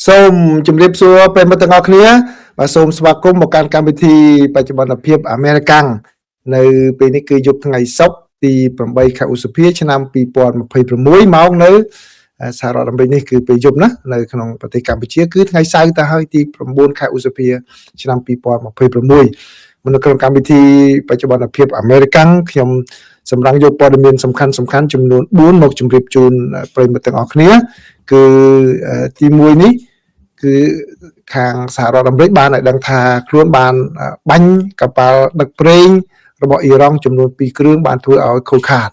សូមជម្រាបសួរប្រិយមិត្តទាំងអស់គ្នាបាទសូមស្វាគមន៍មកកាន់កម្មវិធីបច្ចុប្បន្នភាពអាមេរិកាំងនៅពេលនេះគឺយប់ថ្ងៃសុក្រទី8ខែឧសភាឆ្នាំ2026មកនៅសហរដ្ឋអាមេរិកនេះគឺពេលយប់ណានៅក្នុងប្រទេសកម្ពុជាគឺថ្ងៃសៅរ៍ទៅហើយទី9ខែឧសភាឆ្នាំ2026មកនៅក្នុងកម្មវិធីបច្ចុប្បន្នភាពអាមេរិកាំងខ្ញុំសម្រាប់យកព័ត៌មានសំខាន់ចំនួន4មកជម្រាបជូនប្រិយមិត្តទាំងអស់គ្នាគឺទី1នេះគឺខាងសហរដ្ឋអាមេរិកបានឲ្យដឹងថាខ្លួនបានបាញ់កប៉ាល់ដឹកប្រេងរបស់អ៊ីរ៉ង់ចំនួន2គ្រឿងបានធ្វើឲ្យខូចខាត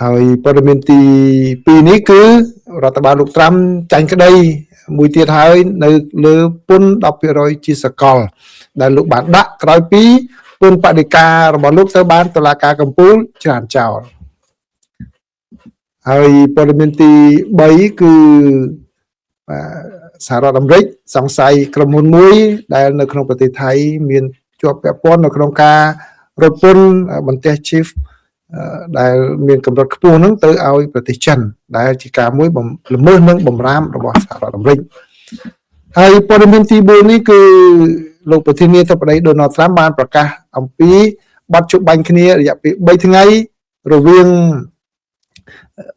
ហើយព័ត៌មានទី2នេះគឺរដ្ឋបាលលោកត្រាំចាញ់ក្តីមួយទៀតហើយនៅលើពន្ធ 10% ជាសកលដែលលោកបានដាក់ក្រោយពីពន្ធបដិការរបស់លោកទៅបានតុលាការកំពូលច្រានចោលហើយព័ត៌មានទី3គឺសហរដ្ឋអាមេរិកសង្ស័យក្រុមហ៊ុនមួយដែលនៅក្នុងប្រទេសថៃមានជាប់ពាក់ព័ន្ធនៅក្នុងការរត់ពន្ធបន្ទះ chief ដែលមានកម្រិតខ្ពស់ហ្នឹងទៅឲ្យប្រទេសចិនដែលជាការមួយល្មើសនឹងបំរាមរបស់សហរដ្ឋអាមេរិកហើយព័ត៌មានទី4នេះគឺលោកប្រធានាធិបតី Donald Trump បានប្រកាសអំពីបទជប់បាញ់គ្នារយៈពេល3ថ្ងៃរវាង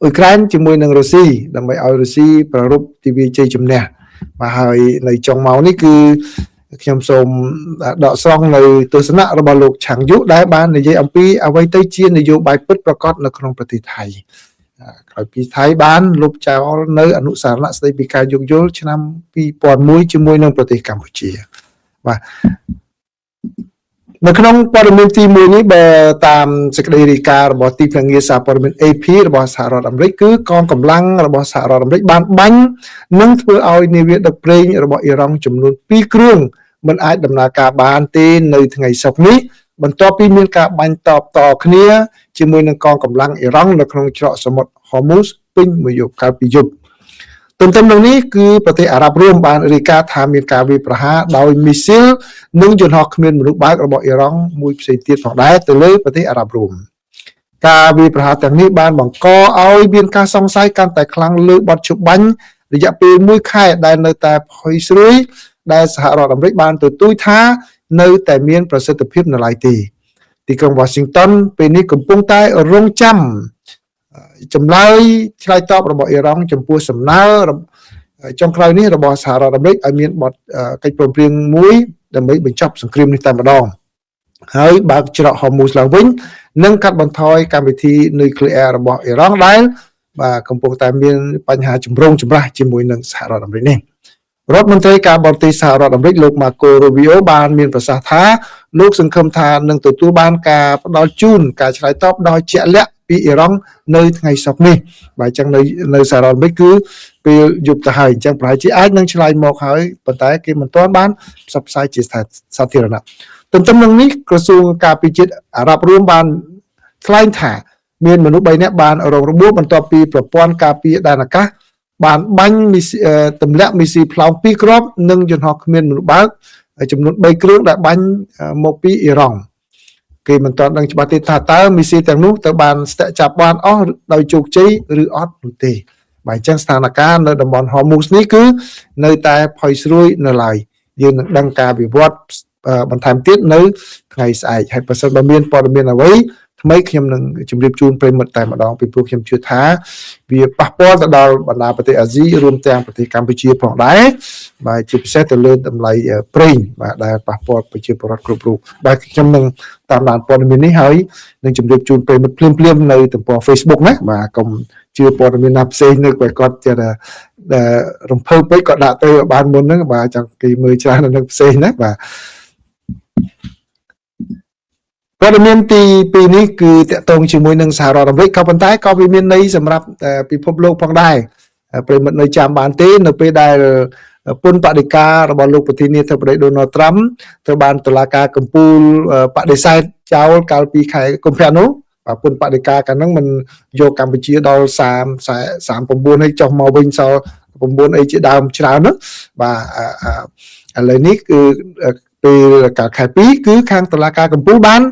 អ៊ុយក្រែនជាមួយនឹងរុស្ស៊ីដើម្បីឲ្យរុស្ស៊ីប្រារព្ធទិវាជ័យជំនះបាទហើយនៅចុងមកនេះគឺខ្ញុំសូមដកស្រង់នៅទស្សនៈរបស់លោកឆាំងយុដែលបាននិយាយអំពីអ្វីទៅជានយោបាយពិតប្រាកដនៅក្នុងប្រទេសថៃក្រោយពីថៃបានលុបចោលនៅអនុសារណៈស្តីពីការយោគយល់ឆ្នាំ2001ជាមួយនឹងប្រទេសកម្ពុជាបាទនៅក្នុងព័ត៌មានទី1នេះបើតាមសេចក្តីរាយការណ៍របស់ទីភ្នាក់ងារសារព័ត៌មាន AP របស់សហរដ្ឋអាមេរិកគឺកងកម្លាំងរបស់សហរដ្ឋអាមេរិកបានបាញ់និងធ្វើឲ្យនាវាដឹកប្រេងរបស់អ៊ីរ៉ង់ចំនួន2គ្រឿងមិនអាចដំណើរការបានទេនៅថ្ងៃសុក្រនេះបន្ទាប់ពីមានការបាញ់តបតគ្នាជាមួយនឹងកងកម្លាំងអ៊ីរ៉ង់នៅក្នុងច្រកសមុទ្រ Hormuz ពេញមួយយប់កាលពីយប់ទន្ទឹមនឹងនេះគឺប្រទេសអារ៉ាប់រួមបានរាយការណ៍ថាមានការវាយប្រហារដោយមីស៊ីលនិងយន្តហោះគ្មានមនុស្សបើករបស់អ៊ីរ៉ង់មួយផ្សេងទៀតផងដែរទៅលើប្រទេសអារ៉ាប់រួមការវាយប្រហារទាំងនេះបានបង្កឲ្យមានការសង្ស័យកាន់តែខ្លាំងលើបទជប់បាញ់រយៈពេល1ខែដែលនៅតែផុយស្រួយដែលសហរដ្ឋអាមេរិកបានទទូចថានៅតែមានប្រសិទ្ធភាពនៅឡើយទេទីក្រុង Washington ពេលនេះកំពុងតែរងចាំចម្លើយឆ្លើយតបរបស់អ៊ីរ៉ង់ចំពោះសំណើចុងក្រោយនេះរបស់សហរដ្ឋអាមេរិកឲ្យមានបទកិច្ចព្រមព្រៀងមួយដើម្បីបញ្ចប់សង្គ្រាមនេះតែម្ដងហើយបើកច្រក Hormuz ឡើងវិញនិងកាត់បន្ថយកម្មវិធីនុយក្លេអ៊ែររបស់អ៊ីរ៉ង់ដែលបាទកំពុងតែមានបញ្ហាចម្រូងចម្រាសជាមួយនឹងសហរដ្ឋអាមេរិកនេះរដ្ឋមន្ត្រីការបរទេសសហរដ្ឋអាមេរិកលោក Marco Rubio បានមានប្រសាសន៍ថាលោកសង្ឃឹមថានឹងទទួលបានការផ្ដល់ជូនការឆ្លើយតបដោយជាក់លាក់ពីអ៊ីរ៉ង់នៅថ្ងៃសុក្រនេះបាទអញ្ចឹងនៅសហរដ្ឋអាមេរិកគឺពេលយប់ទៅហើយអញ្ចឹងប្រហែលជាអាចនឹងឆ្លើយមកហើយប៉ុន្តែគេមិនទាន់បានផ្សព្វផ្សាយជាសាធារណៈទន្ទឹមនឹងនេះក្រសួងការពារជាតិអារ៉ាប់រួមបានថ្លែងថាមានមនុស្ស3នាក់បានរងរបួសបន្ទាប់ពីប្រព័ន្ធការពារដែនអាកាសបានបាញ់ទម្លាក់មីស៊ីផ្លោង2គ្រាប់និងយន្តហោះគ្មានមនុស្សបើកចំនួន3គ្រឿងដែលបាញ់មកពីអ៊ីរ៉ង់គេមិនទាន់ដឹងច្បាស់ទេថាតើមីស៊ីទាំងនោះទៅបានស្ទាក់ចាប់បានអស់ដោយជោគជ័យឬអត់នោះទេបាទអញ្ចឹងស្ថានភាពនៅតំបន់ Hormuz នេះគឺនៅតែផុយស្រួយនៅឡើយយើងនឹងដឹងការវិវត្តបន្ថែមទៀតនៅថ្ងៃស្អែកហើយបើសិនបើមានព័ត៌មានអ្វីថ្មីខ្ញុំនឹងជម្រាបជូនប្រិយមិត្តតែម្ដងពីព្រោះខ្ញុំជឿថាវាប៉ះពាល់ទៅដល់បណ្ដាប្រទេសអាស៊ីរួមទាំងប្រទេសកម្ពុជាផងដែរបាទជាពិសេសទៅលើតម្លៃប្រេងបាទដែលប៉ះពាល់ប្រជាពលរដ្ឋគ្រប់រូបបាទខ្ញុំនឹងតាមដានព័ត៌មាននេះហើយនឹងជម្រាបជូនប្រិយមិត្តភ្លាមៗនៅទំព័រ Facebook ណាបាទកុំជឿព័ត៌មានណាផ្សេងនៅគាត់ចេះតែរំភើបពេកគាត់ដាក់ទៅបានមុនហ្នឹងបាទចង់គេមើលច្រើននៅនឹងផ្សេងណាបាទព័ត៌មានទី2នេះគឺតកតងជាមួយនឹងសហរដ្ឋអាមេរិកក៏ប៉ុន្តែក៏វាមានន័យសម្រាប់ពិភពលោកផងដែរប្រិយមិត្តនៅចាំបានទេនៅពេលដែលពន្ធបដិការរបស់លោកប្រធានាធិបតី Donald Trump ត្រូវបានតុលាការកំពូលបដិសេធចោលកាលពីខែកុម្ភៈនោះពន្ធបដិការកាលហ្នឹងមិនយកកម្ពុជាដល់39ហើយចុះមកវិញសល់9អីជាដើមច្រើនហ្នឹងបាទឥឡូវនេះគឺពេលកាលខែ2គឺខាងតុលាការកំពូលបាន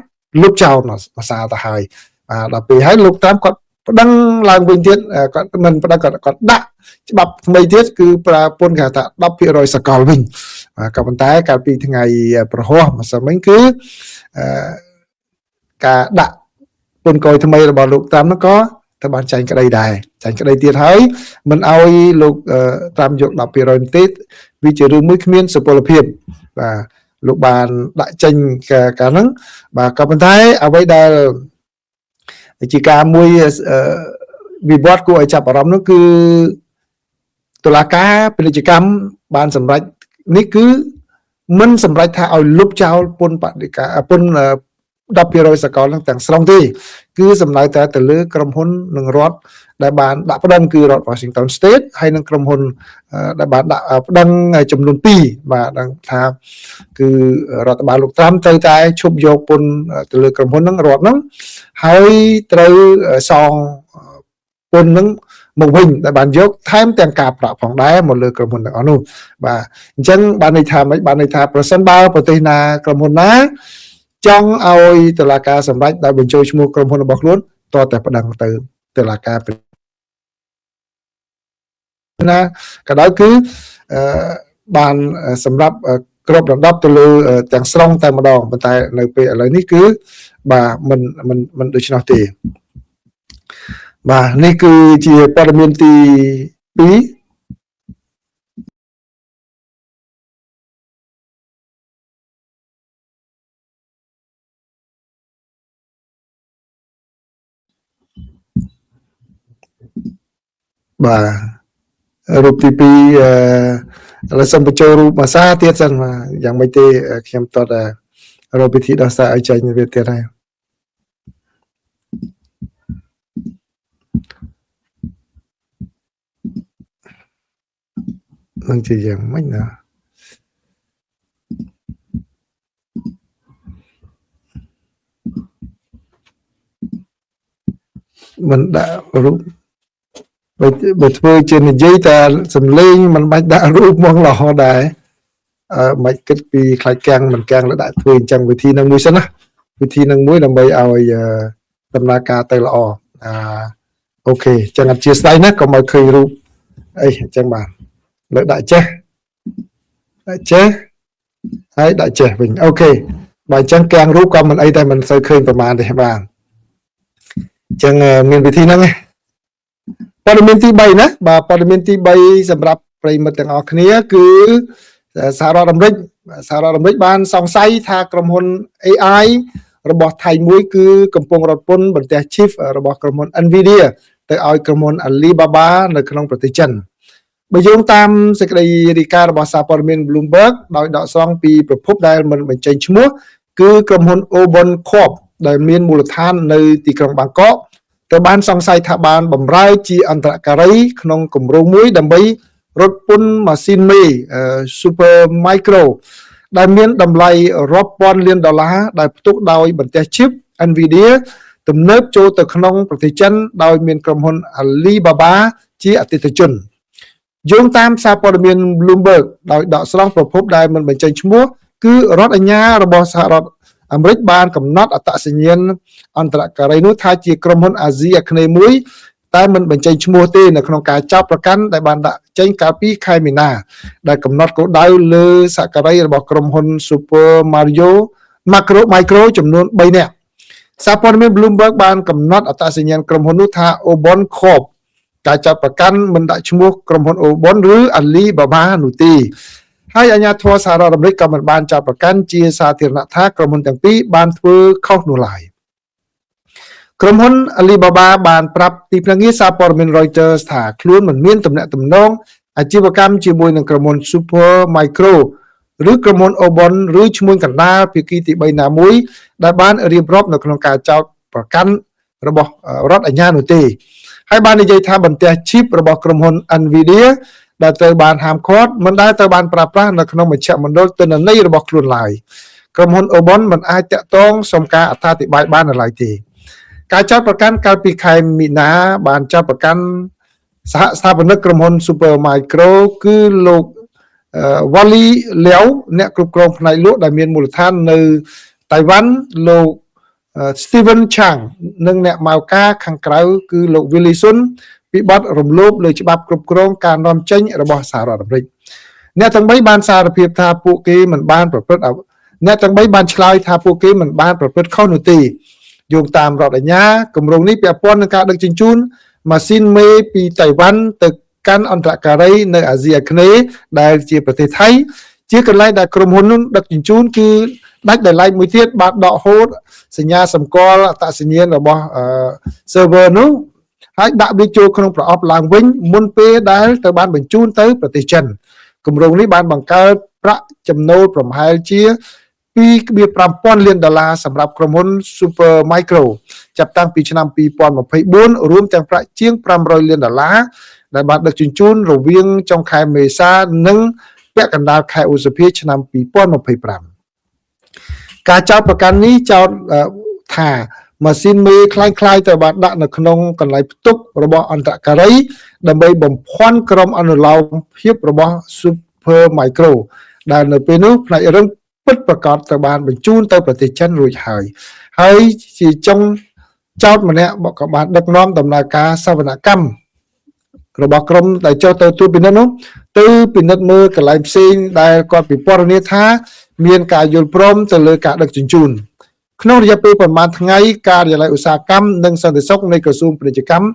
លុបចោលភាសាទៅហើយបាទដល់ពេលហើយលោកត្រាំគាត់ ប្តឹងឡើងវិញទៀតគាត់មិនប្តឹងគាត់ដាក់ច្បាប់ថ្មីទៀតគឺប្រើពន្ធគេថា 10% សកលវិញក៏ប៉ុន្តែកាលពីថ្ងៃប្រហោះម្សិលមិញគឺការដាក់ពន្ធគយថ្មីរបស់លោកតាមនោះក៏ត្រូវបានចាញ់ក្តីដែរចាញ់ក្តីទៀតហើយមិនអោយលោកតាមយក 10% ទេវាជារឿងមួយគ្មានសុពលភាពបាទលោកបានដាក់ចេញកាលហ្នឹងបាទក៏ប៉ុន្តែអ្វីដែលជាការមួយវិវត្តគួរឲ្យចាប់អារម្មណ៍នោះគឺតុលាការពាណិជ្ជកម្មបានសម្រេចនេះគឺមិនសម្រេចថាឲ្យលុបចោលពន្ធបដិការពន្ធ10% សកលនឹងទាំងស្រុងទេគឺសំដៅតែទៅលើក្រុមហ៊ុននិងរដ្ឋដែលបានដាក់ប្តឹងគឺរដ្ឋ Washington State ហើយនិងក្រុមហ៊ុនដែលបានដាក់ប្តឹងចំនួន2បាទដឹងថាគឺរដ្ឋបាលលោកត្រាំត្រូវតែឈប់យកពន្ធទៅលើក្រុមហ៊ុនហ្នឹងរដ្ឋហ្នឹងហើយត្រូវសងពន្ធហ្នឹងមកវិញដែលបានយកថែមទាំងការប្រាក់ផងដែរមកលើក្រុមហ៊ុនទាំងអស់នោះបាទអញ្ចឹងបានន័យថាម៉េចបានន័យថាប្រសិនបើប្រទេសណាក្រុមហ៊ុនណាចង់ឲ្យតុលាការសម្រេចដោយបញ្ចូលឈ្មោះក្រុមហ៊ុនរបស់ខ្លួនតតែប្តឹងទៅតុលាការណាក៏ដោយគឺបានសម្រាប់គ្របដណ្ដប់ទៅលើទាំងស្រុងតែម្ដងប៉ុន្តែនៅពេលឥឡូវនេះគឺបាទមិនដូច្នោះទេបាទនេះគឺជាព័ត៌មានទី2បាទរូបទី2ឥឡូវសូមបញ្ចូលរូបភាសាទៀតសិនបាទយ៉ាងម៉េចទេខ្ញុំតតរកវិធីដោះស្រាយឲ្យចេញវាទៀតហើយនឹងជាយ៉ាងម៉េចណាមិនដាក់រូបបើធ្វើជានិយាយតែសំលេងមិនបាច់ដាក់រូបមករហូតដែរមិនគិតពីខ្លាចកាំងមិនកាំងแล้วដាក់ធ្វើអញ្ចឹងវិធីនឹងមួយសិនណាវិធីនឹងមួយដើម្បីឲ្យដំណើរការទៅល្អអូខេចឹងអធិស្ឋានណាកុំឲ្យឃើញរូបអីអញ្ចឹងបាទលើដាក់ចេះហើយដាក់ចេះវិញអូខេបើអញ្ចឹងកាំងរូបក៏មិនអីតែមិនសូវឃើញប្រមាណទេបាទអញ្ចឹងមានវិធីហ្នឹងឯងព័ត៌មានទី3ណាបាទព័ត៌មានទី3សម្រាប់ប្រិមិត្តទាំងអស់គ្នាគឺសហរដ្ឋអាមេរិកបានសង្ស័យថាក្រុមហ៊ុន AI របស់ថៃមួយគឺកំពុងរត់ពន្ធបន្ទះ chip របស់ក្រុមហ៊ុន Nvidia ទៅឲ្យក្រុមហ៊ុន Alibaba នៅក្នុងប្រទេសចិនបើយោងតាមសេចក្តីរាយការណ៍របស់សារព័ត៌មាន Bloomberg ដោយដកស្រង់ពីប្រភពដែលមិនបញ្ចេញឈ្មោះគឺក្រុមហ៊ុន Obon Corp ដែលមានមូលដ្ឋាននៅទីក្រុងបាងកកត្រូវបានសង្ស័យថាបានបម្រើជាអន្តរការីក្នុងគម្រោងមួយដើម្បីរត់ពន្ធម៉ាស៊ីនមេ Super Micro ដែលមានតម្លៃរាប់ពាន់លានដុល្លារដែលផ្ទុកដោយបន្ទះ chip Nvidia ទំនើបចូលទៅក្នុងប្រទេសចិនដោយមានក្រុមហ៊ុន Alibaba ជាអតិថិជនយោងតាមសារព័ត៌មាន Bloomberg ដោយដកស្រង់ប្រភពដែលមិនបញ្ចេញឈ្មោះគឺរដ្ឋអាជ្ញារបស់សហរដ្ឋអាមេរិកបានកំណត់អត្តសញ្ញាណអន្តរការីនោះថាជាក្រុមហ៊ុនអាស៊ីអាគ្នេយ៍មួយតែមិនបញ្ចេញឈ្មោះទេនៅក្នុងការចោទប្រកាន់ដែលបានដាក់ចេញកាលពីខែមីនាដែលកំណត់គោលដៅលើសហការីរបស់ក្រុមហ៊ុន Super Micro ចំនួន3នាក់សារព័ត៌មាន Bloomberg បានកំណត់អត្តសញ្ញាណក្រុមហ៊ុននោះថា Obon Corp ការចោទប្រកាន់មិនដាក់ឈ្មោះក្រុមហ៊ុន Obon ឬ Alibaba នោះទេហើយអាជ្ញាធរសហរដ្ឋអាមេរិកក៏មិនបានចោទប្រកាន់ជាសាធារណៈថាក្រុមហ៊ុនទាំងពីរបានធ្វើខុសនោះឡើយក្រុមហ៊ុន Alibaba បានប្រាប់ទីភ្នាក់ងារសារព័ត៌មាន Reuters ថាខ្លួនមិនមានទំនាក់ទំនងអាជីវកម្មជាមួយនឹងក្រុមហ៊ុន Super Micro ឬក្រុមហ៊ុន Obon ឬឈ្មួញកណ្ដាលភាគីទី3ណាមួយដែលបានរៀបរាប់នៅក្នុងការចោទប្រកាន់របស់រដ្ឋអាជ្ញានោះទេហើយបាននិយាយថាបន្ទះ chip របស់ក្រុមហ៊ុន Nvidia ដែលត្រូវបានហាមឃាត់មិនដែលត្រូវបានប្រើប្រាស់នៅក្នុងមជ្ឈមណ្ឌលទិន្នន័យរបស់ខ្លួនឡើយក្រុមហ៊ុន Obon មិនអាចតាក់ទងសុំការអត្ថាធិប្បាយបាននៅឡើយទេការចោទប្រកាន់កាលពីខែមីនាបានចោទប្រកាន់សហស្ថាបនិកក្រុមហ៊ុន Super Micro គឺលោកវ៉ាលីលាវអ្នកគ្រប់គ្រងផ្នែកលក់ដែលមានមូលដ្ឋាននៅតៃវ៉ាន់លោក Steven Chang និងអ្នកម៉ៅការខាងក្រៅគឺលោក Willison ពីបទរំលោភលើច្បាប់គ្រប់គ្រងការនាំចេញរបស់សហរដ្ឋអាមេរិកអ្នកទាំង3បានសារភាពថាពួកគេមិនបានប្រព្រឹត្តអ្នកទាំង3បានឆ្លើយថាពួកគេមិនបានប្រព្រឹត្តខុសនោះទេយោងតាមរដ្ឋអាជ្ញាគម្រោងនេះពាក់ព័ន្ធនឹងការដឹកជញ្ជូនម៉ាស៊ីនមេពីតៃវ៉ាន់ទៅកាន់អន្តរការីនៅអាស៊ីអាគ្នេយ៍ដែលជាប្រទេសថៃជាកន្លែងដែលក្រុមហ៊ុននោះដឹកជញ្ជូនគឺដាច់ដោយឡែកមួយទៀតបានដកហូតសញ្ញាសម្គាល់អត្តសញ្ញាណរបស់server នោះហើយដាក់វាចូលក្នុងប្រអប់ឡើងវិញមុនពេលដែលទៅបានបញ្ជូនទៅប្រទេសចិនគម្រោងនេះបានបង្កើតប្រាក់ចំណូលប្រហែលជា$2.5 លានសម្រាប់ក្រុមហ៊ុន Super Micro ចាប់តាំងពីឆ្នាំ2024រួមទាំងប្រាក់ជាង$500 លានដែលបានដឹកជញ្ជូនរវាងចុងខែមេសានិងពាក់កណ្ដាលខែឧសភាឆ្នាំ2025ការចោទប្រកាន់នេះចោទថាម៉ាស៊ីនមេคล้ายៗទៅបានដាក់នៅក្នុងកន្លែងផ្ទុករបស់អន្តរការីដើម្បីបំភាន់ក្រុមអនុលោមភាពរបស់ Super Micro ដែលនៅពេលនោះផ្នែករឹងពិតប្រាកដទៅបានបញ្ជូនទៅប្រទេសចិនរួចហើយជាចុងចោតម្នាក់ក៏បានដឹកនាំដំណើរការសវនកម្មរបស់ក្រុមដែលចុះទៅត្រួតពិនិត្យនោះទៅពិនិត្យមើលកន្លែងផ្សេងដែលគាត់ពិពណ៌នាថាមានការយល់ព្រមទៅលើការដឹកជញ្ជូនក្នុងរយៈពេលប្រមាណថ្ងៃការិយាល័យឧស្សាហកម្មនិងសន្តិសុខនៃក្រសួងពាណិជ្ជកម្ម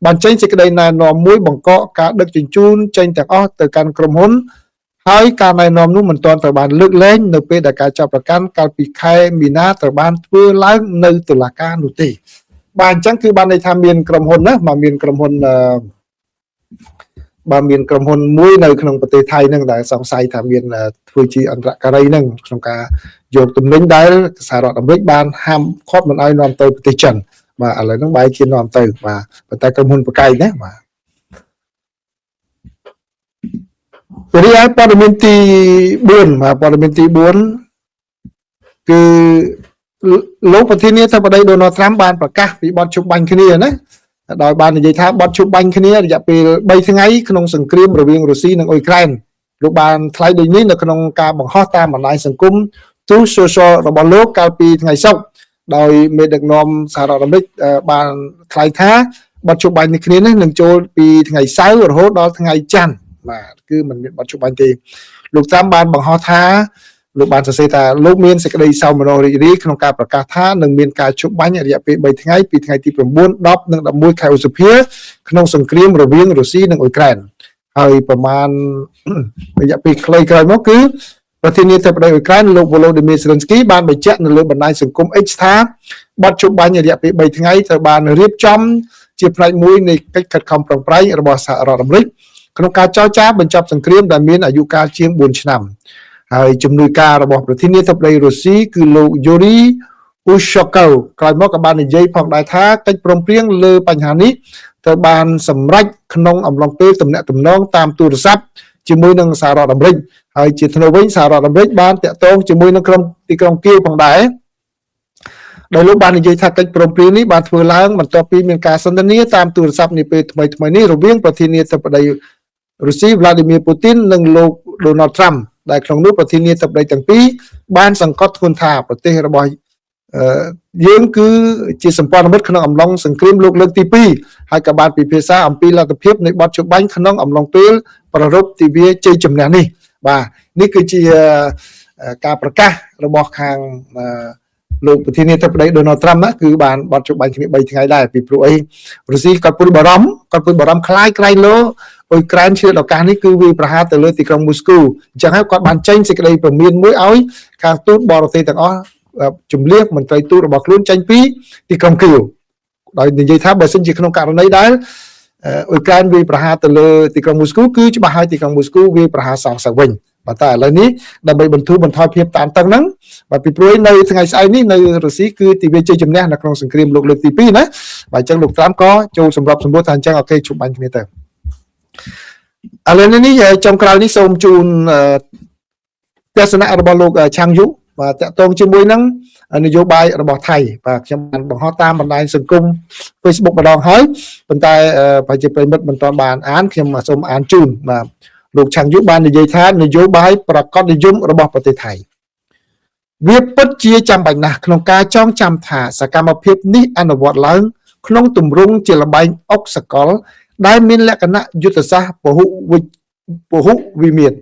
បានចេញសេចក្តីណែនាំមួយបង្កកការដឹកជញ្ជូនចេញទាំងអស់ទៅកាន់ក្រុមហ៊ុនហើយការណែនាំនោះមិនទាន់ត្រូវបានលើកលែងនៅពេលដែលការចាប់ប្រកាន់កាលពីខែមីនាត្រូវបានធ្វើឡើងនៅតុលាការនោះទេបាទអញ្ចឹងគឺបានន័យថាមានក្រុមហ៊ុនណាបាទមានក្រុមហ៊ុនមួយនៅក្នុងប្រទេសថៃហ្នឹងដែលសង្ស័យថាមានធ្វើជាអន្តរការីហ្នឹងក្នុងការយកទំនិញដែលសហរដ្ឋអាមេរិកបានហាមឃាត់មិនឲ្យនាំទៅប្រទេសចិនបាទឥឡូវហ្នឹងបែរជានាំទៅបាទប៉ុន្តែក្រុមហ៊ុនប្រកែកណាបាទរីឯព័ត៌មានទី4បាទព័ត៌មានទី4គឺលោកប្រធានាធិបតីដូណាល់ត្រាំបានប្រកាសពីបទជុំបាញ់គ្នាណាដោយបាននិយាយថាបទជុំបាញ់គ្នារយៈពេល3ថ្ងៃក្នុងសង្គ្រាមរវាងរុស្ស៊ីនិងអ៊ុយក្រែនលោកបានថ្លែងដូចនេះនៅក្នុងការបង្ហោះតាមបណ្ដាញសង្គម Truth Social របស់លោកកាលពីថ្ងៃសុក្រដោយមេដឹកនាំសហរដ្ឋអាមេរិកបានថ្លែងថាបទជុំបាញ់នេះគ្នានេះនឹងចូលពីថ្ងៃសៅរ៍រហូតដល់ថ្ងៃច័ន្ទបាទគឺมันមានបទជុំបាញ់ទេលោកត្រាំបានបង្ហោះថាលោកបានសរសេរថាលោកមានសេចក្តីសោមនស្សរីករាយក្នុងការប្រកាសថានឹងមានការជុំបាញ់រយៈពេល3ថ្ងៃពីថ្ងៃទី9 10និង11ខែឧសភាក្នុងសង្គ្រាមរវាងរុស្ស៊ីនិងអ៊ុយក្រែនហើយប្រមាណរយៈពេលខ្លីក្រោយមកគឺប្រធានាធិបតីអ៊ុយក្រែនលោក Volodymyr Zelensky បានបញ្ជាក់នៅលើបណ្ដាញសង្គម X ថាបទជុំបាញ់រយៈពេល3ថ្ងៃត្រូវបានរៀបចំជាផ្នែកមួយនៃកិច្ចខិតខំប្រឹងប្រែងរបស់សហរដ្ឋអាមេរិកក្នុងការចរចាបញ្ចប់សង្គ្រាមដែលមានអាយុកាលជាង4ឆ្នាំហើយជំនួយការរបស់ប្រធានាធិបតីរុស្ស៊ីគឺលោក Yuri Ushakov ក្រោយមកក៏បាននិយាយផងដែរថាកិច្ចព្រមព្រៀងលើបញ្ហានេះត្រូវបានសម្រេចក្នុងអំឡុងពេលទំនាក់ទំនងតាមទូរស័ព្ទជាមួយនឹងសហរដ្ឋអាមេរិកហើយជាថ្នូវវិញសហរដ្ឋអាមេរិកបានតាក់ទងជាមួយនឹងក្រុមទីក្រុងគៀវផងដែរដោយលោកបាននិយាយថាកិច្ចព្រមព្រៀងនេះបានធ្វើឡើងបន្ទាប់ពីមានការសន្ទនាតាមទូរស័ព្ទនាពេលថ្មីនេះរវាងប្រធានាធិបតីរុស្ស៊ី Vladimir Putin និងលោក Donald Trump ដែលក្នុងនោះប្រធានាធិបតីទាំងពីរបានសង្កត់ធ្ងន់ថាប្រទេសរបស់យើងគឺជាសម្ព័ន្ធមិត្តក្នុងអំឡុងសង្គ្រាមលោកលើកទី2ហើយក៏បានពិភាក្សាអំពីលទ្ធភាពនៃបទជុំបាញ់ក្នុងអំឡុងពេលប្រារព្ធទិវាជ័យជំនះនេះបាទនេះគឺជាការប្រកាសរបស់ខាងលោកប្រធានាធិបតី Donald Trump ណាគឺបានបទជុំបាញ់គ្នា3ថ្ងៃដែរពីព្រោះអីរុស្ស៊ីគាត់ព្រួយបារម្ភខ្លាចក្រែងលោអ៊ុយក្រែនជាឱកាសនេះគឺវាប្រហារទៅលើទីក្រុងមូស្គូអញ្ចឹងហើយគាត់បានចេញសេចក្តីព្រមានមួយឲ្យខាងទូតបរទេសទាំងអស់ជំនះមន្ត្រីទូតរបស់ខ្លួនចេញពីទីក្រុងគៀវដោយនិយាយថាបើសិនជាក្នុងករណីដែលអ៊ុយក្រែនវាប្រហារទៅលើទីក្រុងមូស្គូគឺច្បាស់ហើយទីក្រុងមូស្គូវាប្រហារសងសឹកវិញបាទតែឥឡូវនេះដើម្បីបន្ធូរបន្ថយភាពតានតឹងហ្នឹងបាទពីព្រោះនៅថ្ងៃស្អែកនេះនៅរុស្ស៊ីគឺទិវាជ័យជំនះនៅក្នុងសង្គ្រាមលោកលើកទី2ណាបាទអញ្ចឹងលោកត្រាំក៏ចូលសម្របសម្រួលថាអញ្ចឹងអូខេជួបបាញ់គ្នាទៅឥឡូវនេះចុងក្រោយនេះសូមជូនទស្សនៈរបស់លោកឆាងយុបាទតាក់ទងជាមួយនឹងនយោបាយរបស់ថៃបាទខ្ញុំបានបង្ហោះតាមបណ្ដាញសង្គម Facebook ម្ដងហើយប៉ុន្តែបើជាប្រិមិត្តមិនទាន់បានអានខ្ញុំសូមអានជូនបាទលោកឆាងយុបាននិយាយថានយោបាយប្រកបនិយមរបស់ប្រទេសថៃ វាពិតជាចាំបាច់ណាស់ក្នុងការចងចាំថាសកម្មភាពនេះអនុវត្តឡើងក្នុងទម្រង់ជាល្បែងអុកសកលដែលមានលក្ខណៈយុទ្ធសាស្ត្រពហុវិមាត្រ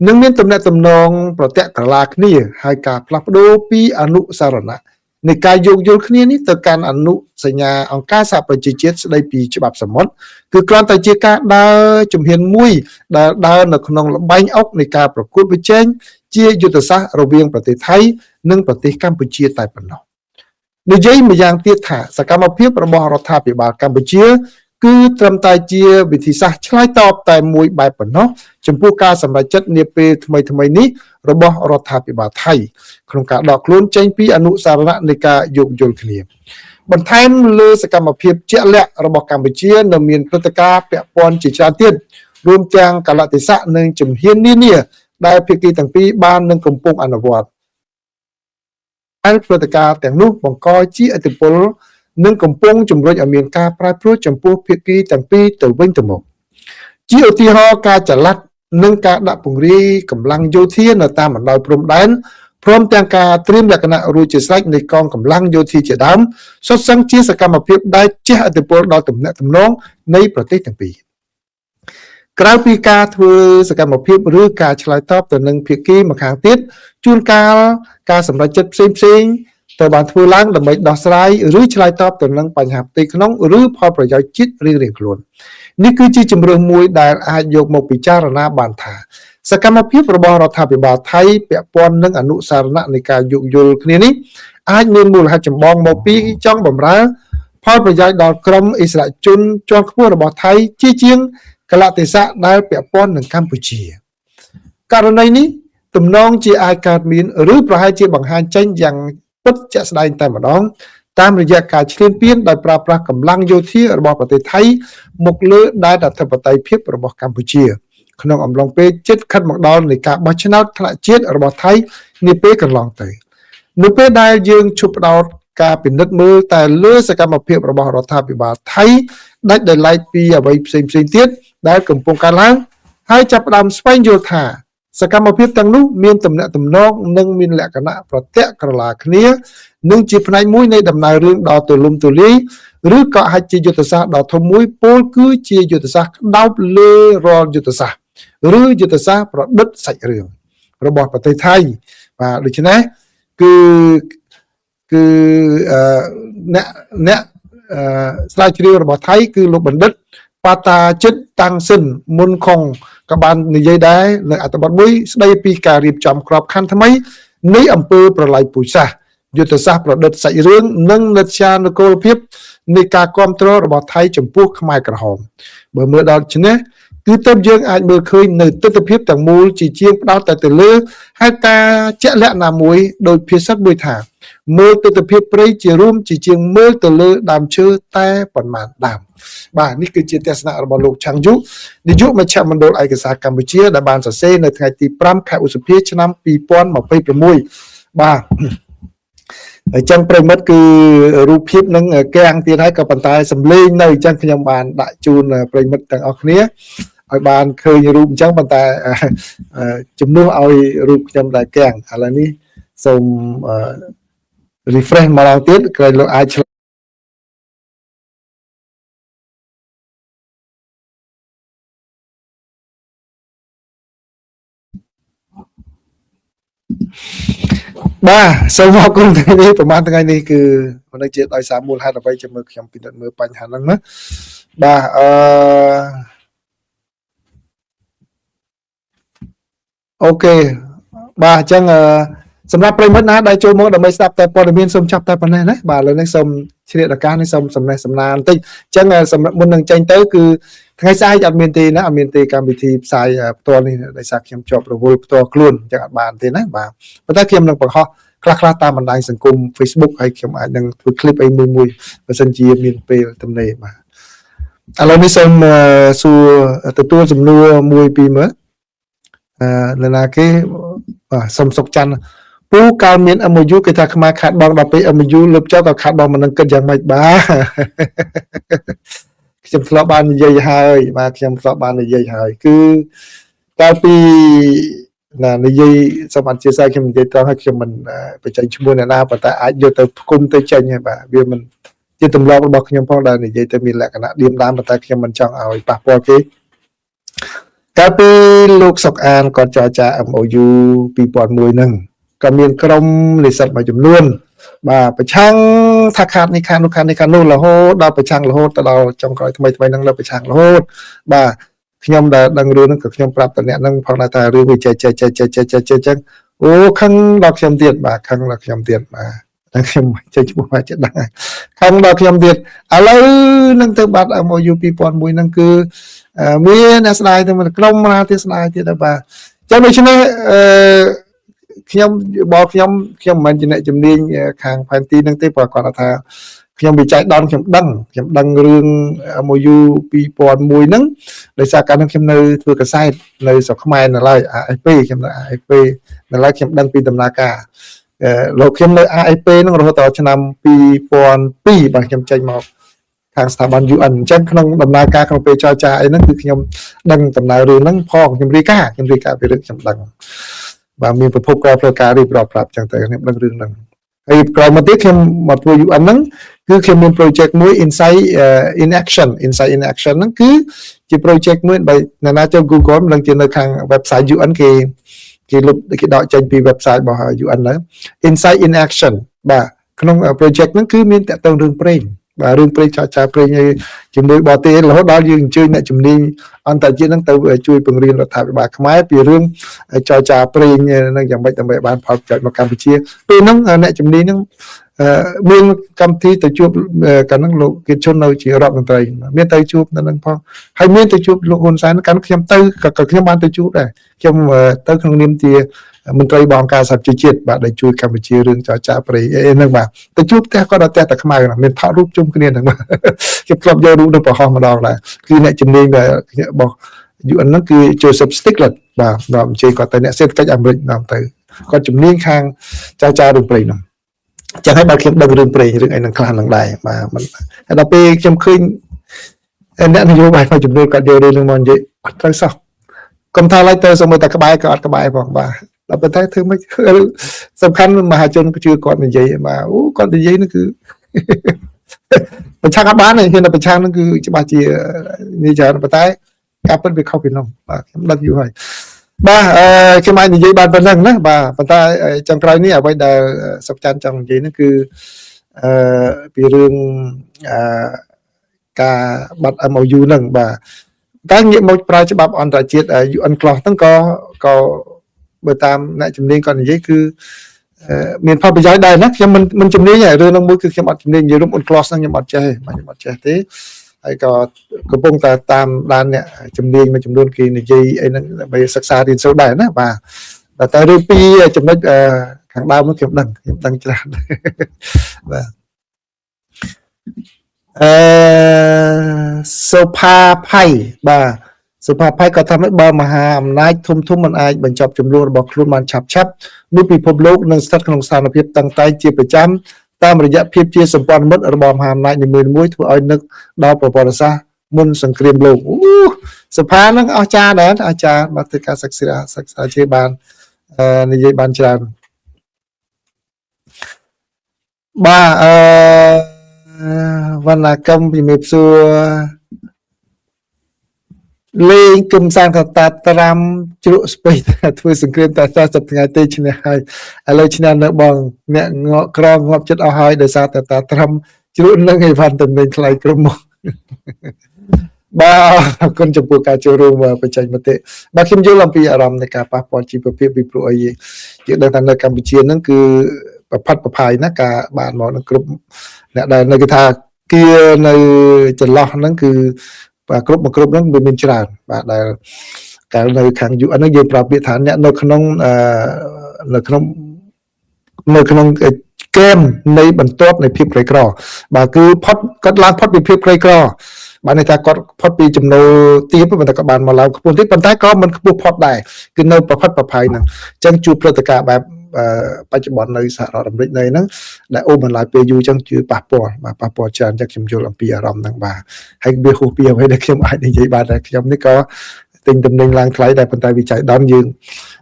និងមានទំនាក់ទំនងប្រតិក្រឡាគ្នាហើយការផ្លាស់ប្ដូរពីអនុសារណៈនៃការយោគយល់គ្នានេះទៅកាន់អនុសញ្ញាអង្គការសហប្រជាជាតិស្តីពីច្បាប់សមុទ្រគឺគ្រាន់តែជាការដើរជំហានមួយដែលដើរនៅក្នុងល្បែងអុកនៃការប្រកួតប្រជែងជាយុទ្ធសាស្ត្ររវាងប្រទេសថៃនិងប្រទេសកម្ពុជាតែប៉ុណ្ណោះនិយាយម្យ៉ាងទៀតថាសកម្មភាពរបស់រដ្ឋាភិបាលកម្ពុជាគឺត្រឹមតែជាវិធីសាស្ត្រឆ្លើយតបតែមួយបែបប៉ុណ្ណោះចំពោះការសម្រេចចិត្តនាពេលថ្មីនេះរបស់រដ្ឋាភិបាលថៃក្នុងការដកខ្លួនចេញពីអនុសារណៈនៃការយោគយល់គ្នាបន្ថែមលើសកម្មភាពជាក់លាក់របស់កម្ពុជានៅមានព្រឹត្តិការណ៍ពាក់ព័ន្ធជាច្រើនទៀតរួមទាំងកលៈទេសៈនិងជំហាននានាដែលភាគីទាំងពីរបាននឹងកំពុងអនុវត្តហើយព្រឹត្តិការណ៍ទាំងនោះបង្កជាឥទ្ធិពលនិងកំពុងជំរុញឲ្យមានការប្រែប្រួលចំពោះភាគីទាំងពីរទៅវិញទៅមកជាឧទាហរណ៍ការចល័តនិងការដាក់ពង្រាយកម្លាំងយោធានៅតាមបណ្ដោយព្រំដែនព្រមទាំងការត្រៀមលក្ខណៈរួចជាស្រេចនៃកងកម្លាំងយោធាជាដើមសុទ្ធសឹងជាសកម្មភាពដែលជះឥទ្ធិពលដល់ទំនាក់ទំនងនៃប្រទេសទាំងពីរក្រៅពីការធ្វើសកម្មភាពឬការឆ្លើយតបទៅនឹងភាគីម្ខាងទៀតជួនកាលការសម្រេចចិត្តផ្សេងទៅបានធ្វើឡើងដើម្បីដោះស្រាយឬឆ្លើយតបទៅនឹងបញ្ហាផ្ទៃក្នុងឬផលប្រយោជន៍ជាតិរៀងៗខ្លួននេះគឺជាជំរឿនមួយដែលអាចយកមកពិចារណាបានថាសកម្មភាពរបស់រដ្ឋាភិបាលថៃពាក់ព័ន្ធនឹងអនុសារណៈនៃការយោគយល់គ្នានេះអាចមានមូលហេតុចម្បងមកពីចង់បម្រើផលប្រយោជន៍ដល់ក្រុមអិសរាជជនជាន់ខ្ពស់របស់ថៃជាងកលៈទេសៈដែលពាក់ព័ន្ធនឹងកម្ពុជាករណីនេះទំនងជាអាចកើតមានឬប្រហែលជាបង្ហាញចេញយ៉ាងពិតជាក់ស្ដែងតែម្ដងតាមរយៈការឈ្លានពានដោយប្រើប្រាស់កម្លាំងយោធារបស់ប្រទេសថៃមកលើដែនអធិបតេយ្យភាពរបស់កម្ពុជាក្នុងអំឡុងពេលជិតខិតមកដល់នៃការបោះឆ្នោតថ្នាក់ជាតិរបស់ថៃនាពេលកន្លងទៅនៅពេលដែលយើងឈប់ផ្ដោតការពិនិត្យមើលតែលើសកម្មភាពរបស់រដ្ឋាភិបាលថៃដាច់ដោយឡែកពីអ្វីផ្សេងទៀតដែលកំពុងកើតឡើងហើយចាប់ផ្ដើមស្វែងយល់ថាសកម្មភាពទាំងនោះមានទំនាក់ទំនងនិងមានលក្ខណៈប្រតិក្រឡាគ្នានិងជាផ្នែកមួយនៃដំណើររឿងដ៏ទូលំទូលាយឬក៏អាចជាយុទ្ធសាស្ត្រដ៏ធំមួយពោលគឺជាយុទ្ធសាស្ត្រក្តោបលើរាល់យុទ្ធសាស្ត្រឬយុទ្ធសាស្ត្រប្រឌិតសាច់រឿងរបស់ប្រទេសថៃបាទដូច្នេះគឺអ្នកស្រាវជ្រាវរបស់ថៃគឺលោកបណ្ឌិតបាតាជិតតាំងសិនមុនខុងក៏បាននិយាយដែរនៅអត្ថបទមួយស្ដីពីការរៀបចំក្របខ័ណ្ឌថ្មីនៃអង្គើប្រល័យពូជសាសន៍យុទ្ធសាស្ត្រប្រឌិតសាច់រឿងនិងនិត្យានុកូលភាពនៃការគ្រប់គ្រងរបស់ថៃចំពោះខ្មែរក្រហមបើមើលដល់ជំនេះគឺទើបយើងអាចមើលឃើញនៅទស្សនវិជ្ជាទាំងមូលជាជាងផ្ដោតតែទៅលើហើយការជាក់លាក់ណាមួយដោយភាសាមួយថាមើលទស្សនវិជ្ជាព្រៃជារួមជាជាងមើលទៅលើដើមឈើតែប៉ុន្មានដើមបាទនេះគឺជាទស្សនៈរបស់លោកឆាំងយុនាយកមជ្ឈមណ្ឌលឯកសារកម្ពុជាដែលបានសរសេរនៅថ្ងៃទី5ខែឧសភាឆ្នាំ2026បាទអញ្ចឹងប្រិមិត្តគឺរូបភាពនឹងកាំងទៀតហើយក៏ប៉ុន្តែសម្លេងនៅអញ្ចឹងខ្ញុំបានដាក់ជូនប្រិមិត្តទាំងអស់គ្នាឲ្យបានឃើញរូបអញ្ចឹងប៉ុន្តែជំនួសឲ្យរូបខ្ញុំដែលកាំងឥឡូវនេះសូមrefresh ម្ដងទៀតក្រោយលោកអាចបាទសូមអរគុណថ្ងៃនេះប្រហែលថ្ងៃនេះគឺមិនជាដោយសារមូលហេតុអ្វីចាំមើលខ្ញុំពិនិត្យមើលបញ្ហាហ្នឹងណាបាទអូខេបាទអញ្ចឹងសម្រាប់ប្រិមិត្តណាដែលចូលមកដើម្បីស្ដាប់តែព័ត៌មានសូមចាប់តែប៉ុណ្ណេះណាបាទឥឡូវនេះសូមជ្រាបឱកាសនេះសូមសំណេះសំណាលបន្តិចអញ្ចឹងសម្រាប់មុននឹងចេញទៅគឺថ្ងៃស្អែកអត់មានទេណាអត់មានទេកម្មវិធីផ្សាយផ្ទាល់នេះដោយសារខ្ញុំជាប់រវល់ផ្ទាល់ខ្លួនអញ្ចឹងអត់បានទេណាបាទប៉ុន្តែខ្ញុំនឹងបង្ហោះខ្លះតាមបណ្ដាញសង្គម Facebook ហើយខ្ញុំអាចនឹងធ្វើ clip អីមួយបើសិនជាមានពេលទំនេរបាទឥឡូវនេះសូមសួរទទួលសំណួរមួយពីមើលនរណាគេបាទសុំសុកច័ន្ទពូកាលមាន MOU គេថាខ្មែរខាត់បងដល់ពេល MOU លុបចោលក៏ខាត់បងមិននឹងគិតយ៉ាងម៉េចបាទខ្ញុំធ្លាប់បាននិយាយហើយបាទខ្ញុំធ្លាប់បាននិយាយហើយគឺកាលពី និយាយសម្បត្តិជាសាខ្ញុំនិយាយត្រង់ឲ្យខ្ញុំមិនបញ្ចេញឈ្មោះអ្នកណាប៉ុន្តែអាចយកទៅគុំទៅចេញហើយបាទវាមិនជាទម្លាប់របស់ខ្ញុំផងដែលនិយាយទៅមានលក្ខណៈឌៀមដាមប៉ុន្តែខ្ញុំមិនចង់ឲ្យប៉ះពាល់គេកាលពីលោកសុកអានគាត់ចរចា MOU 2001ហ្នឹងក៏មានក្រុមនិស្សិតមួយចំនួនបាទប្រឆាំងថាខាតនេះខាតនោះខាតនេះខាតនោះរហូតដល់ប្រឆាំងរហូតទៅដល់ចុងក្រោយថ្មីហ្នឹងនៅប្រឆាំងរហូតបាទខ្ញុំដែលដឹងរឿងហ្នឹងក៏ខ្ញុំប្រាប់តអ្នកហ្នឹងផងដែរថារឿងវាចេះចឹងអូខឹងដល់ខ្ញុំទៀតបាទខឹងដល់ខ្ញុំទៀតបាទខ្ញុំចេះឈ្មោះមកចិត្តដឹងខឹងដល់ខ្ញុំទៀតឥឡូវហ្នឹងទៅបាត់ MOU 2001ហ្នឹងគឺមានអ្នកស្ដាយទៅក្រុមណាទៀតស្ដាយទៀតបាទចឹងដូច្នេះខ្ញុំបងខ្ញុំមិនមែនជាអ្នកជំនាញខាងផែនទីហ្នឹងទេព្រោះគាត់ថាខ្ញុំវិច័យដនខ្ញុំដឹងរឿង MOU 2001ហ្នឹងដោយសារកាលនោះខ្ញុំនៅធ្វើកសែតនៅស្រុកខ្មែរនៅឡើយ AFP ខ្ញុំនៅ AFP នៅឡើយខ្ញុំដឹងពីដំណើរការលោកខ្ញុំនៅ AFP ហ្នឹងរហូតដល់ឆ្នាំ2002បាទខ្ញុំចេញមកខាងស្ថាប័ន UN អញ្ចឹងក្នុងដំណើរការក្នុងពេលចរចាអីហ្នឹងគឺខ្ញុំដឹងដំណើររឿងហ្នឹងផងខ្ញុំរាយការណ៍ពីរឿងខ្ញុំដឹងបាទមានប្រភពការផ្លូវការរៀបរាប់ប្រាប់ចឹងទៅខ្ញុំដឹងរឿងហ្នឹងហើយក្រោយមកទៀតខ្ញុំមកធ្វើ UN ហ្នឹងគឺខ្ញុំមាន project មួយ Insight in Action ហ្នឹងគឺជា project មួយបើអ្នកណាចូល Google មិនដឹងជានៅខាង website UN គេលុបគេដកចេញពី website របស់ UN ហ្នឹង Insight in Action បាទក្នុង project ហ្នឹងគឺមានតកតងរឿងព្រេងបាទរឿងព្រេងចរចាព្រេងជាមួយបរទេសរហូតដល់យើងអញ្ជើញអ្នកជំនាញអន្តរជាតិហ្នឹងទៅជួយបង្រៀនរដ្ឋាភិបាលខ្មែរពីរឿងចរចាព្រេងហ្នឹងយ៉ាងម៉េចដើម្បីបានផលប្រយោជន៍មកកម្ពុជាពេលហ្នឹងអ្នកជំនាញហ្នឹងមានកម្មវិធីទៅជួបកាលហ្នឹងលោកគិតជននៅជារដ្ឋមន្ត្រីមានទៅជួបនៅហ្នឹងផងហើយមានទៅជួបលោកហ៊ុនសែនកាលខ្ញុំទៅក៏ខ្ញុំបានទៅជួបដែរខ្ញុំទៅក្នុងនាមជាមន្ត្រីបអង្គការសហជីវជាតិបាទដែលជួយកម្ពុជារឿងចរចាព្រៃហ្នឹងបាទទៅជួបផ្ទះគាត់ដល់ផ្ទះតាខ្មៅមានថតរូបជុំគ្នាហ្នឹងបាទខ្ញុំធ្លាប់យករូបទៅប្រហោះម្ដងដែរគឺអ្នកជំនាញរបស់ UN ហ្នឹងគឺ Joseph Stiglitz បាទនាំជ័យគាត់ទៅអ្នកសេដ្ឋកិច្ចអាមេរិកនាំទៅគាត់ជំនាញខាងចរចារឿងព្រៃហ្នឹងចឹងហើយបាទខ្ញុំដឹងរឿងព្រៃរឿងអីហ្នឹងខ្លះហ្នឹងដែរបាទហើយដល់ពេលខ្ញុំឃើញអ្នកនយោបាយមួយចំនួនគាត់យករឿងហ្នឹងមកនិយាយអត់ត្រូវសោះកុំថាឡើយទៅសូម្បីតែក្បែរក៏អត់ក្បែរផងបាទដល់ប៉ុន្តែធ្វើមិនសំខាន់មហាជនជឿគាត់និយាយបាទអូគាត់និយាយហ្នឹងគឺប្រឆាំងអត់បានទេខ្ញុំតែប្រឆាំងហ្នឹងគឺច្បាស់ជានិយាយច្រើនប៉ុន្តែការពិតវាខុសពីនោះបាទខ្ញុំដឹងយូរហើយបាទខ្ញុំអាចនិយាយបានប៉ុណ្ណឹងណាបាទប៉ុន្តែចុងក្រោយនេះអ្វីដែលសុកច័ន្ទចង់និយាយហ្នឹងគឺពីរឿងការបាត់ MOU ហ្នឹងបាទតែងាកមកប្រើច្បាប់អន្តរជាតិ UN Clause ហ្នឹងក៏បើតាមអ្នកជំនាញគាត់និយាយគឺមានផលប្រយោជន៍ដែរណាខ្ញុំមិនជំនាញរឿងហ្នឹងមួយគឺខ្ញុំអត់ជំនាញនិយាយរួម UN Clause ហ្នឹងខ្ញុំអត់ចេះខ្ញុំអត់ចេះទេហើយក៏កំពុងតែតាមដានអ្នកជំនាញមួយចំនួនគេនិយាយអីហ្នឹងដើម្បីសិក្សារៀនសូត្រដែរណាបាទតែរឿងពីចំណុចខាងដើមនោះខ្ញុំដឹងច្រើនបាទសុផាផៃបាទសុផាផៃក៏ថាបើមហាអំណាចធំមិនអាចបញ្ចប់ចំនួនរបស់ខ្លួនបានឆាប់នោះពិភពលោកនឹងស្ថិតក្នុងស្ថានភាពតឹងតែងជាប្រចាំតាមរយៈភាពជាសម្ព័ន្ធមិត្តរបស់មហាអំណាចនីមួយៗធ្វើឲ្យនឹកដល់ប្រវត្តិសាស្ត្រមុនសង្គ្រាមលោកសុផាហ្នឹងអស្ចារ្យដែរអាចារ្យមកធ្វើការសិក្សាជាបាននិយាយបានច្រើនបាទវណ្ណកម្មពីមេផ្សួរលេងគំសានកតាត្រាំជ្រក់ស្ពៃធ្វើសង្គ្រាមតែ40ថ្ងៃទេឈ្នះហើយឥឡូវឈ្នះនៅបងអ្នកងក់ក្រងាប់ចិត្តអស់ហើយដោយសារតែតាត្រាំជ្រក់នឹងឯវ៉ាន់តំណែងថ្លៃគ្រប់មកបាទអរគុណចំពោះការចូលរួមបញ្ចេញមតិបាទខ្ញុំយល់អំពីអារម្មណ៍នៃការប៉ះពាល់ជីវភាពពីព្រោះអីយើងដឹងថានៅកម្ពុជាហ្នឹងគឺប្រផាត់ប្រផាយណាការបានមកនឹងគ្រប់អ្នកដែលនៅគេថាគៀនៅចន្លោះហ្នឹងគឺបាទគ្រប់ហ្នឹងវាមានច្រើនបាទដែលកាលនៅខាង UN ហ្នឹងយើងប្រើពាក្យថាអ្នកនៅក្នុងហ្គេមនៃបន្ទាត់នៃភាពក្រីក្របាទគឺគាត់ឡើងផុតពីភាពក្រីក្របានន័យថាគាត់ផុតពីចំណូលទាបប៉ុន្តែក៏បានមកឡើងខ្ពស់ទៀតប៉ុន្តែក៏មិនខ្ពស់ផុតដែរគឺនៅប្រផាត់ប្រផាយហ្នឹងអញ្ចឹងជួបព្រឹត្តិការណ៍បែបបច្ចុប្បន្ននៅសហរដ្ឋអាមេរិកនៅហ្នឹងដែលអូបន្លាយពេលយូរអញ្ចឹងគឺប៉ះពាល់ច្រើនអញ្ចឹងខ្ញុំយល់អំពីអារម្មណ៍ហ្នឹងបាទហើយវាហួសពីអ្វីដែលខ្ញុំអាចនិយាយបានតែខ្ញុំនេះក៏ ទិញតំណែងឡើងថ្លៃតែប៉ុន្តែវិច័យដំយើង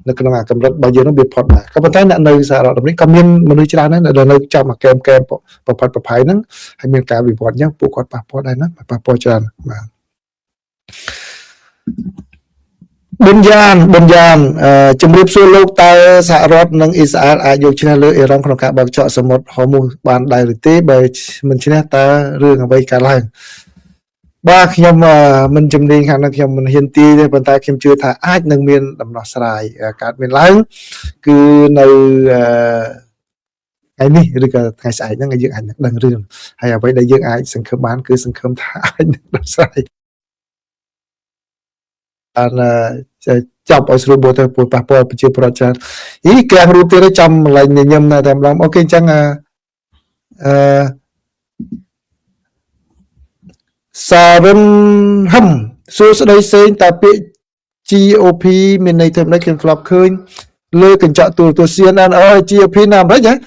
នៅក្នុងអាកម្រិតរបស់យើងនោះវាផុតដែរក៏ប៉ុន្តែអ្នកនៅសហរដ្ឋអាមេរិកក៏មានមនុស្សច្រើនដែរដែលនៅចាំអាកែមប្រផាត់ប្រផាយហ្នឹងហើយមានការវិវត្តអញ្ចឹងពួកគាត់ប៉ះពាល់ដែរណាប៉ះពាល់ច្រើនបាទប៊ុនយ៉ានជំរាបសួរលោកតើសហរដ្ឋនិងអ៊ីស្រាអែលអាចយកឈ្នះលើអ៊ីរ៉ង់ក្នុងការបើកច្រកសមុទ្រហូមូសបានដែរឬទេបើមិនឈ្នះតើរឿងអ្វីកើតឡើងបាទខ្ញុំមិនជំនាញខាងនោះខ្ញុំមិនហ៊ានទាយទេប៉ុន្តែខ្ញុំជឿថាអាចនឹងមានដំណោះស្រាយកើតមានឡើងគឺនៅថ្ងៃនេះឬក៏ថ្ងៃស្អែកហ្នឹងយើងអាចនឹងដឹងរឿងហើយអ្វីដែលយើងអាចសង្ឃឹមបានគឺសង្ឃឹមថាអាចនឹងដំណោះស្រាយចាប់ឲ្យស្រួលបួទៅពួយប៉ះពាល់ប្រជាប្រដ្ឋច្រើនគេរូបទៀតចំឡើងញញឹមតែម្ដងអូខេអញ្ចឹងសារឹមហឹមសួស្ដីសេងតើពាក្យ GOP មានន័យថាម៉េចខ្ញុំធ្លាប់ឃើញលើកញ្ចក់ទូរទស្សន៍ CNN GOP ណាអាមេរិក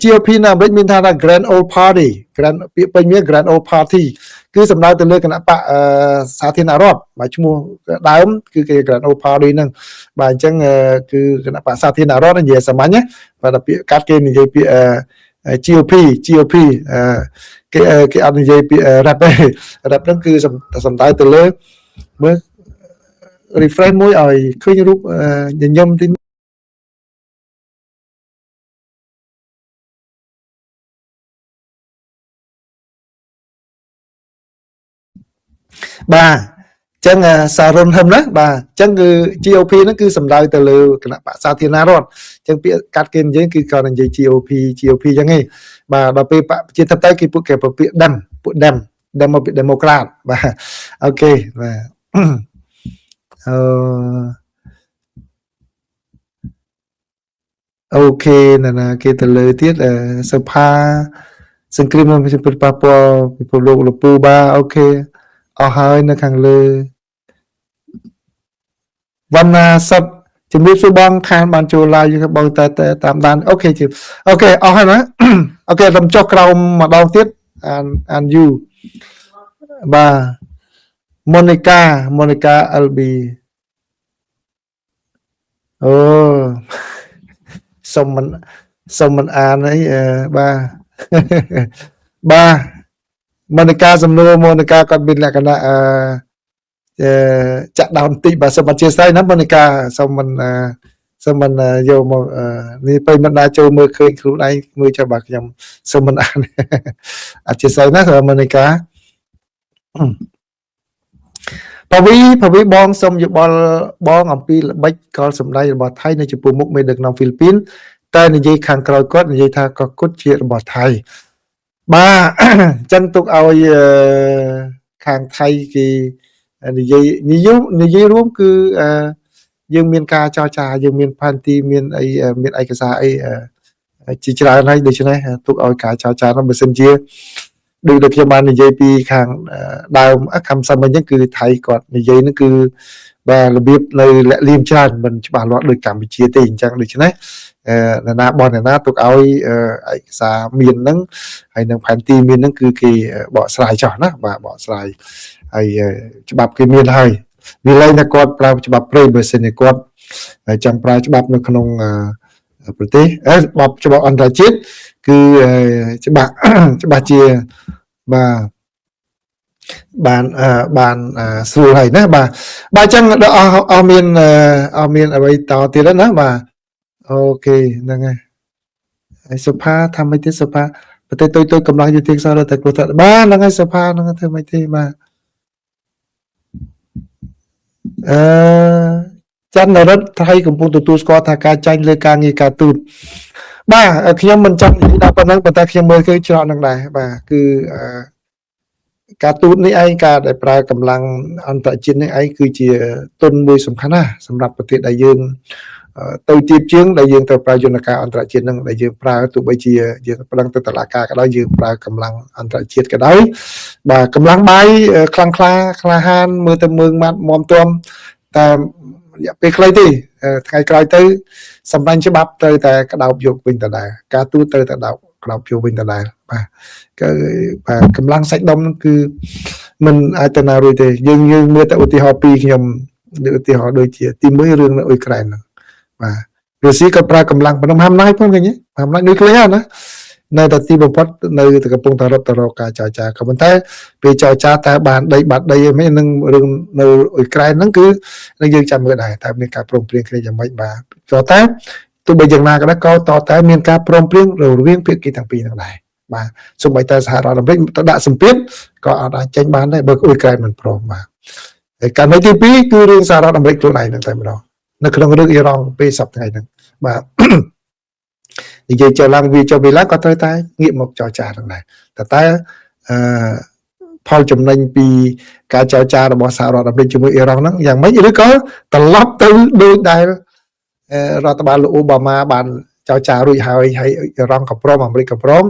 GOP ណាអាមេរិកមានថា Grand Old Party ពាក្យពេញវា Grand Old Party គឺសំដៅទៅលើគណៈបកសាធារណរដ្ឋបាទឈ្មោះដើមគឺគេ Grand Old Party ហ្នឹងបាទអញ្ចឹងគឺគណៈបកសាធារណរដ្ឋនិយាយសាមញ្ញបាទពាក្យកាត់គេនិយាយពាក្យGOP គេអត់និយាយពាក្យ rap ទេ rap ហ្នឹងគឺសំដៅទៅលើមើល refresh មួយឲ្យឃើញរូបញញឹមទីបាទអញ្ចឹងសាររុនហឹមណាបាទអញ្ចឹងគឺ GOP ហ្នឹងគឺសំដៅទៅលើគណៈបកសាធារណរដ្ឋអញ្ចឹងពាក្យកាត់គេនិយាយគឺគាត់និយាយ GOP អញ្ចឹងឯងបាទដល់ពេលបកប្រជាធិបតេយ្យគឺពួកគេប្រពាក្យដើមមកពី Democrat បាទអូខេបាទអូខេណាគេទៅលើទៀតសុផាសង្គ្រាមមិនពិតប៉ះពាល់ពិភពលោកលពូបាទអូខេអស់ហើយនៅខាងលើវណ្ណាសុតជំរាបសួរបងខានបានចូល live យើងបងតែតាមដានអូខេអូខេអស់ហើយណាអូខេរំចុះក្រោមម្ដងទៀតអានយូបាទ Monica LB អូសុំមិនអានអីបាទបាទ Monica សំណួរ Monica គាត់មានលក្ខណៈចាក់ដោនបន្តិចបាទសូមអធិស្ឋានណា Monica សូមមិនយកមកនេះពេលមិនដាចូលមើលឃើញខ្លួនឯងមើលចុះបាទខ្ញុំសូមមិនអានអធិស្ឋានណា Monica ពវីបងសូមយោបល់បងអំពីល្បិចកលសម្ដីរបស់ថៃនៅចំពោះមុខមេដឹកនាំហ្វីលីពីនតែនិយាយខាងក្រោយគាត់និយាយថាកគុតជារបស់ថៃបាទអញ្ចឹងទុកឲ្យខាងថៃគេនិយាយរួមគឺយើងមានការចរចាយើងមានផែនទីមានអីមានឯកសារអីជាច្រើនហើយដូច្នេះទុកឲ្យការចរចានោះបើសិនជាដូចខ្ញុំបាននិយាយពីខាងដើមខាងសាមញ្ញហ្នឹងគឺថៃគាត់និយាយហ្នឹងគឺបាទរបៀបនៅលាក់លៀមច្រើនមិនច្បាស់លាស់ដូចកម្ពុជាទេអញ្ចឹងដូច្នេះអ្នកណាបងអ្នកណាទុកឲ្យឯកសារមានហ្នឹងហើយនឹងផែនទីមានហ្នឹងគឺគេបកស្រាយចោះណាបាទបកស្រាយហើយច្បាប់គេមានហើយវាលែងតែគាត់ប្រើច្បាប់ព្រៃបើសិនជាគាត់ចង់ប្រើច្បាប់នៅក្នុងប្រទេសច្បាប់អន្តរជាតិគឺច្បាស់ជាបានស្រួលហើយណាបាទអញ្ចឹងដល់អស់មានអ្វីតទៀតណាបាទអូខេហ្នឹងហើយសុផាថាម៉េចទៀតសុផាប្រទេសទុយកម្លាំងយុតិសាស្ត្រតែគ្រោះថ្នាក់បាទហ្នឹងហើយសុផាហ្នឹងធ្វើម៉េចទេបាទច័ន្ទរិទ្ធថៃកំពុងទទួលស្គាល់ថាការចាញ់លើការងារការទូតបាទខ្ញុំមិនចង់និយាយដល់ប៉ុណ្ណឹងប៉ុន្តែខ្ញុំមើលគឺច្រកហ្នឹងដែរបាទគឺការទូតនេះឯងការដែលប្រើកម្លាំងអន្តរជាតិនេះឯងគឺជាទុនមួយសំខាន់ណាស់សម្រាប់ប្រទេសដែលយើងទៅទៀបជាងដែលយើងត្រូវប្រើយន្តការអន្តរជាតិហ្នឹងដែលយើងប្រើទោះបីជាយើងប្តឹងទៅតុលាការក៏ដោយយើងប្រើកម្លាំងអន្តរជាតិក៏ដោយបាទកម្លាំងបាយខ្លាំងក្លាហានមើលទៅមើងម៉ាត់មមទាំតែរយៈពេលខ្លីទេថ្ងៃក្រោយទៅសម្ដែងច្បាប់ត្រូវតែក្តោបយកវិញដដែលការទូតត្រូវតែក្តោបយកវិញដដែលបាទគឺបាទកម្លាំងសាច់ដុំគឺមិនអាចទៅណារួចទេយើងមើលតែឧទាហរណ៍ពីខ្ញុំ ឧទាហរណ៍ដូចជាទី1រឿងនៅអ៊ុយក្រែនហ្នឹងបាទរុស្ស៊ីក៏ប្រើកម្លាំងប៉ុណ្ណឹងហាំណាយផងឃើញទេហាំណាយដូចគ្នាណានៅតែទីបំផុតនៅតែកំពុងតែរត់ទៅរកការចរចាក៏ប៉ុន្តែពេលចរចាតើបានដីបាត់ដីអីមិននឹងរឿងនៅអ៊ុយក្រែនហ្នឹងគឺនឹងយើងចាំមើលដែរតើមានការព្រមព្រៀងគ្នាយ៉ាងម៉េចបាទក៏តែទោះបីយ៉ាងណាក៏ដោយក៏តតែមានការព្រមព្រៀងរវាងភាគីទាំងពីរហ្នឹងដែរបាទសូម្បីតែសហរដ្ឋអាមេរិកទៅដាក់សម្ពាធក៏អត់អាចចេញបានដែរបើអ៊ុយក្រែនមិនព្រមបាទហើយករណីទី2គឺរឿងសហរដ្ឋអាមេរិកខ្លួនឯងហ្នឹងតែម្ដងនៅក្នុងរឿងអ៊ីរ៉ង់ពេលសប្តាហ៍ហ្នឹងបាទនិយាយចូលឡើងវាចុះវាឡើងក៏ត្រូវតែងាកមកចរចាហ្នឹងដែរតែផលចំណេញពីការចរចារបស់សហរដ្ឋអាមេរិកជាមួយអ៊ីរ៉ង់ហ្នឹងយ៉ាងម៉េចឬក៏ត្រឡប់ទៅដូចដែលរដ្ឋបាលលោកអូបាម៉ាបានចរចារួចហើយអ៊ីរ៉ង់ក៏ព្រមអាមេរិកក៏ព្រម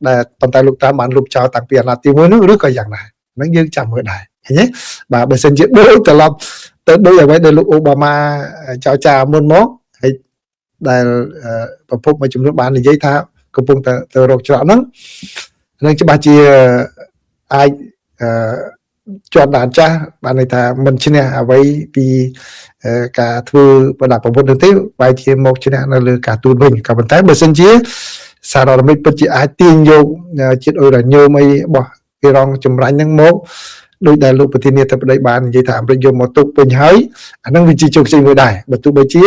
ដែលប៉ុន្តែលោកតាមបានលុបចោលតាំងពីអាណត្តិទី1ហ្នឹងឬក៏យ៉ាងណាហ្នឹងយើងចាំមើលដែរឃើញទេបាទបើសិនជាដូចត្រឡប់ទៅដូចអ្វីដែលលោកអូបាម៉ាចរចាមុនមកហើយដែលប្រពន្ធមួយចំនួនបាននិយាយថាកំពុងទៅរកច្រកហ្នឹងនឹងច្បាស់ជាអាចជាប់ដានចាស់បានន័យថាមិនឈ្នះអ្វីពីការធ្វើប្រដាប់ប្រពន្ធនឹងទេបែរជាមកឈ្នះនៅលើការទូតវិញក៏ប៉ុន្តែបើសិនជាសហរដ្ឋអាមេរិកពិតជាអាចទាញយកជាតិអ៊ុយរ៉ាញ៉ូមអីរបស់អ៊ីរ៉ង់ចម្រាញ់ហ្នឹងមកដោយដែលលោកប្រធានាធិបតីបាននិយាយថាអាមេរិកយកមកទុកពេញហើយអាហ្នឹងវាជាជោគជ័យមួយដែរបើទោះបីជា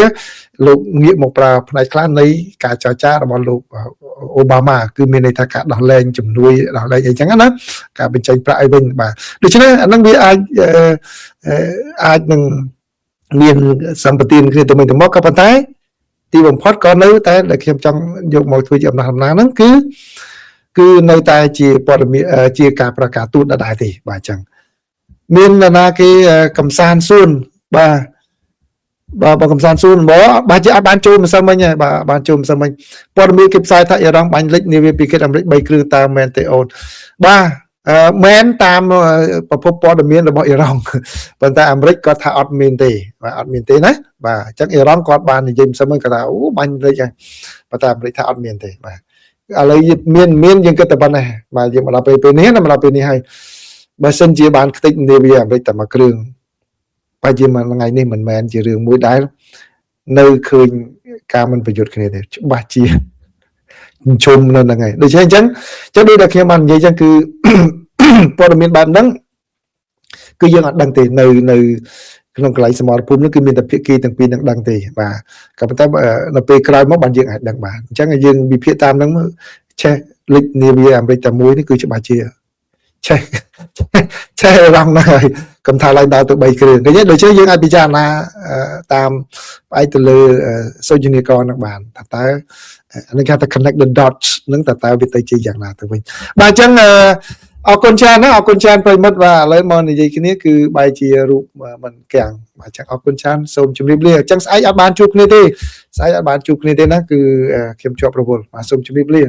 លោកងាកមកប្រើផ្នែកខ្លះនៃការចរចារបស់លោកអូបាម៉ាគឺមានន័យថាការដោះលែងជំនួយដោះលែងអីចឹងណាការបញ្ចេញប្រាក់អីវិញបាទដូច្នេះអាហ្នឹងវាអាចនឹងមានសម្បទានគ្នាទៅវិញទៅមកក៏ប៉ុន្តែទីបំផុតក៏នៅតែដែលខ្ញុំចង់យកមកធ្វើជាអំណះអំណាងហ្នឹងគឺនៅតែជាព័ត៌មានជាការប្រកាសទូតដដែលទេបាទអញ្ចឹងមាននរណាគេកំសាន្តសួនបាទកំសាន្តសួនមកបាទជាអត់បានចូលម្សិលមិញហើយបាទបានចូលម្សិលមិញព័ត៌មានគេផ្សាយថាអ៊ីរ៉ង់បាញ់លិចនាវាពិឃាតអាមេរិក3គ្រឿងតើមែនទេអូនបាទមែនតាមប្រភពព័ត៌មានរបស់អ៊ីរ៉ង់ប៉ុន្តែអាមេរិកគាត់ថាអត់មានទេបាទអត់មានទេណាបាទអញ្ចឹងអ៊ីរ៉ង់គាត់បាននិយាយម្សិលមិញគាត់ថាអូបាញ់លិចហើយប៉ុន្តែអាមេរិកថាអត់មានទេបាទឥឡូវមានយើងគិតតែប៉ុណ្ណេះបាទយើងមកដល់ពេលនេះណាមកដល់ពេលនេះហើយបើសិនជាបានខ្ទេចនាវាអាមេរិកតែមួយគ្រឿងបើជាមួយថ្ងៃនេះមិនមែនជារឿងមួយដែលនៅឃើញការមិនប្រយុទ្ធគ្នាទេច្បាស់ជាជុំនៅហ្នឹងហើយដូច្នេះអញ្ចឹងដូចដែលខ្ញុំបាននិយាយអញ្ចឹងគឺព័ត៌មានបែបហ្នឹងគឺយើងអត់ដឹងទេនៅក្នុងកន្លែងសមរភូមិនេះគឺមានតែភាគីទាំងពីរនឹងដឹងទេបាទក៏ប៉ុន្តែនៅពេលក្រោយមកបានយើងអាចដឹងបានអញ្ចឹងយើងវិភាគតាមហ្នឹងឆេះលិចនាវាអាមេរិកតែមួយនេះគឺច្បាស់ជាឆេះរងណាស់កំថាឡើងដល់ទៅ3គ្រឿងឃើញទេដូច្នេះយើងអាចពិចារណាតាមផ្អែកទៅលើសូចនាករនឹងបានថាតើអានេះគេថា connect the dots នឹងតើវាទៅជាយ៉ាងណាទៅវិញបាទអញ្ចឹងអរគុណច្រើនណាអរគុណច្រើនប្រិមិត្តបាទឥឡូវមកនិយាយគ្នាគឺបែរជារូបមិនកាំងបាទអញ្ចឹងអរគុណច្រើនសូមជម្រាបលាអញ្ចឹងស្អែកអត់បានជួបគ្នាទេស្អែកអត់បានជួបគ្នាទេណាគឺខ្ញុំជាប់រវល់បាទសូមជម្រាបលា